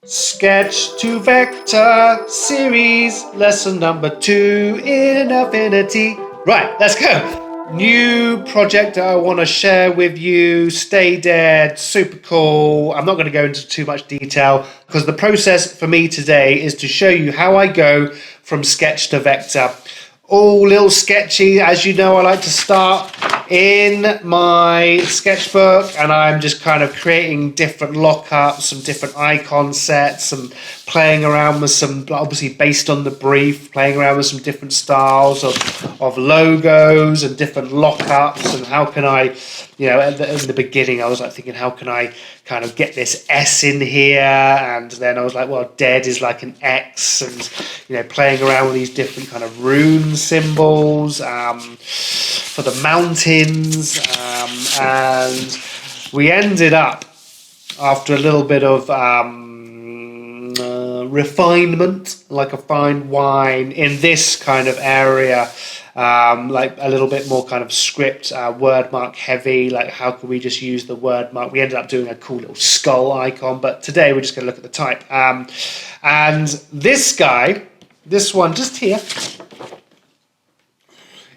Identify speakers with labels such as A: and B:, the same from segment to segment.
A: Sketch to Vector series, lesson number 2 in Affinity. Right, let's go. New project that I want to share with you. Stay dead, super cool. I'm not going to go into too much detail because the process for me today is to show you how I go from sketch to vector. All little sketchy, as you know, I like to start in my sketchbook and I'm just kind of creating different lockups, some different icon sets and playing around with some, obviously based on the brief, playing around with some different styles of logos and different lockups and how can I, you know, in the beginning I was like thinking how can I kind of get this S in here, and then I was like, well, dead is like an X, and you know, playing around with these different kind of rune symbols for the mountains, and we ended up after a little bit of refinement, like a fine wine, in this kind of area. Like a little bit more kind of script, word mark heavy, like how can we just use the word mark. We ended up doing a cool little skull icon, but today we're just going to look at the type. And this guy, this one just here,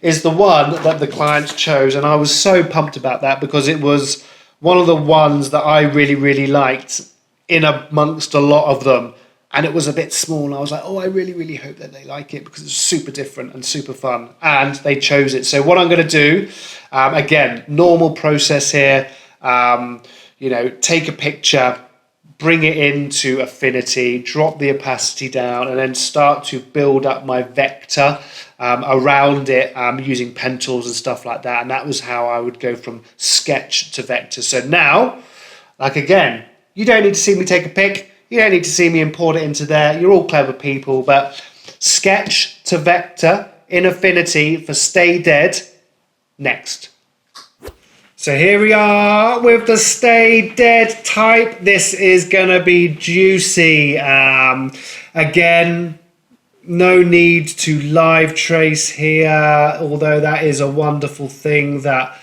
A: is the one that the client chose, and I was so pumped about that because it was one of the ones that I really, really liked in amongst a lot of them. And it was a bit small, and I was like, oh, I really, really hope that they like it because it's super different and super fun. And they chose it. So what I'm going to do, again, normal process here, you know, take a picture, bring it into Affinity, drop the opacity down, and then start to build up my vector around it using pen tools and stuff like that. And that was how I would go from sketch to vector. So now, like again, you don't need to see me take a pic. You don't need to see me import it into there. You're all clever people, but sketch to vector in Affinity for Stay Dead. Next. So here we are with the Stay Dead type. This is going to be juicy. Again, no need to live trace here, although that is a wonderful thing that...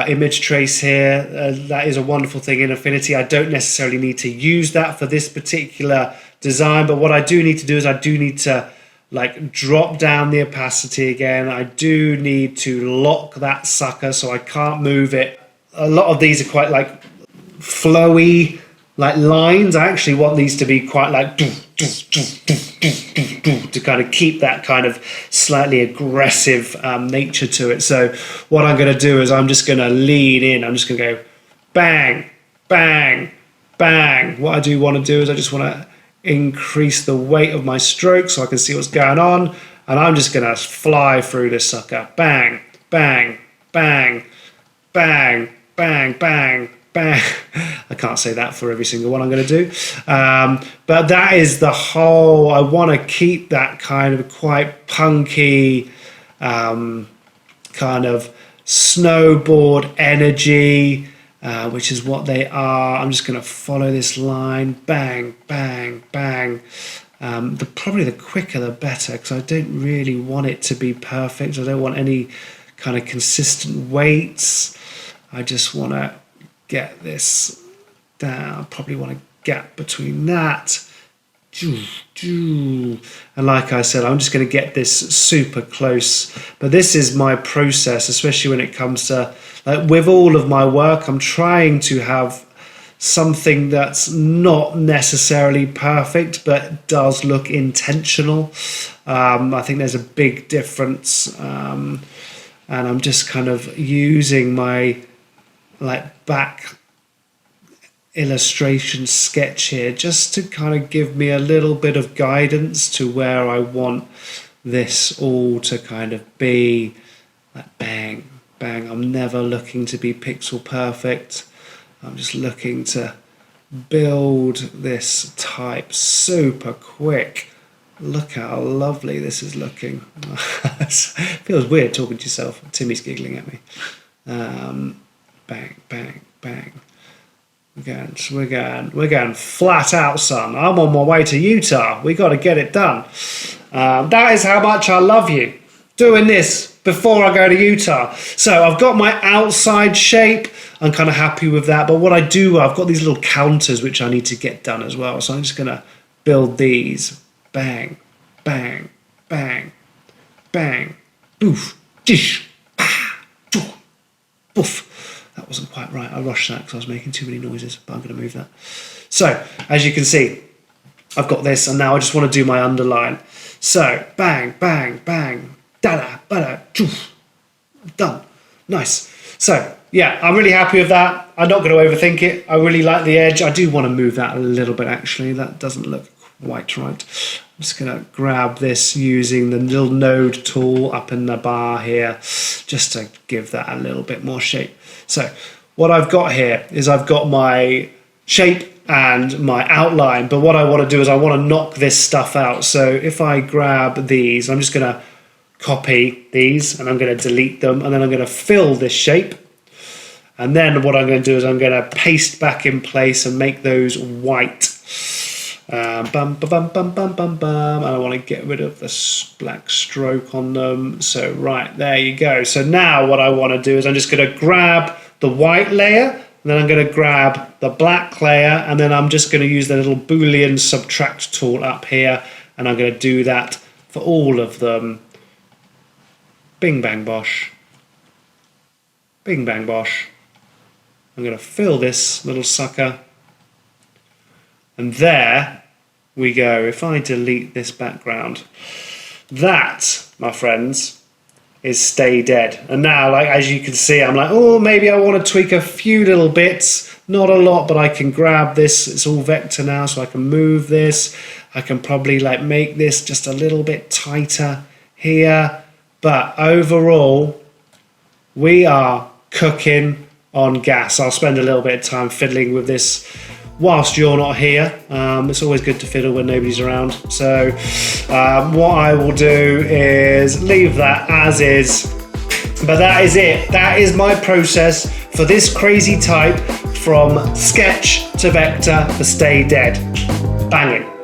A: image trace here, that is a wonderful thing in Affinity. I don't necessarily need to use that for this particular design, but what I do need to do is I do need to like drop down the opacity again. I do need to lock that sucker so I can't move it. A lot of these are quite like flowy like lines. I actually want these to be quite like to kind of keep that kind of slightly aggressive nature to it. So what I'm going to do is I'm just going to lean in. I'm just going to go bang, bang, bang. What I do want to do is I just want to increase the weight of my stroke so I can see what's going on. And I'm just going to fly through this sucker. Bang, bang, bang, bang, bang, bang, bang. I can't say that for every single one I'm going to do. But that is the whole, I want to keep that kind of quite punky kind of snowboard energy, which is what they are. I'm just going to follow this line. Bang, bang, bang. Probably the quicker the better, because I don't really want it to be perfect. I don't want any kind of consistent weights. I just want to get this down. Probably want a gap between that. And like I said, I'm just going to get this super close. But this is my process, especially when it comes to, like with all of my work, I'm trying to have something that's not necessarily perfect, but does look intentional. I think there's a big difference. And I'm just kind of using my like back illustration sketch here just to kind of give me a little bit of guidance to where I want this all to kind of be. Like bang, bang. I'm never looking to be pixel perfect. I'm just looking to build this type super quick. Look how lovely this is looking. It feels weird talking to yourself. Timmy's giggling at me. Bang, bang, bang. We're going flat out, son. I'm on my way to Utah. We got to get it done. That is how much I love you. doing this before I go to Utah. So I've got my outside shape. I'm kind of happy with that. But what I do, I've got these little counters which I need to get done as well. So I'm just going to build these. Bang, bang, bang, bang, boof, dish, boof. That wasn't quite right. I rushed that because I was making too many noises, but I'm going to move that. So, as you can see, I've got this, and now I just want to do my underline. So, bang, bang, bang, da-da, ba-da, choof. Done. Nice. So, yeah, I'm really happy with that. I'm not going to overthink it. I really like the edge. I do want to move that a little bit, actually. That doesn't look quite right. I'm just going to grab this using the little node tool up in the bar here, just to give that a little bit more shape. So, what I've got here is I've got my shape and my outline, but what I want to do is I want to knock this stuff out. So if I grab these, I'm just going to copy these and I'm going to delete them, and then I'm going to fill this shape, and then what I'm going to do is I'm going to paste back in place and make those white. Bum, bum, bum, bum, bum, bum, bum. And I want to get rid of this black stroke on them. So right, there you go. So now what I want to do is I'm just going to grab the white layer, and then I'm going to grab the black layer, and then I'm just going to use the little Boolean subtract tool up here, and I'm going to do that for all of them. Bing, bang, bosh. Bing, bang, bosh. I'm going to fill this little sucker. And there we go. If I delete this background, that, my friends, is stay dead. And now, like, as you can see, I'm like, oh, maybe I want to tweak a few little bits. Not a lot, but I can grab this. It's all vector now, so I can move this. I can probably like make this just a little bit tighter here. But overall, we are cooking on gas. I'll spend a little bit of time fiddling with this whilst you're not here. It's always good to fiddle when nobody's around. So what I will do is leave that as is. But that is it. That is my process for this crazy type from sketch to vector for stay dead. Banging.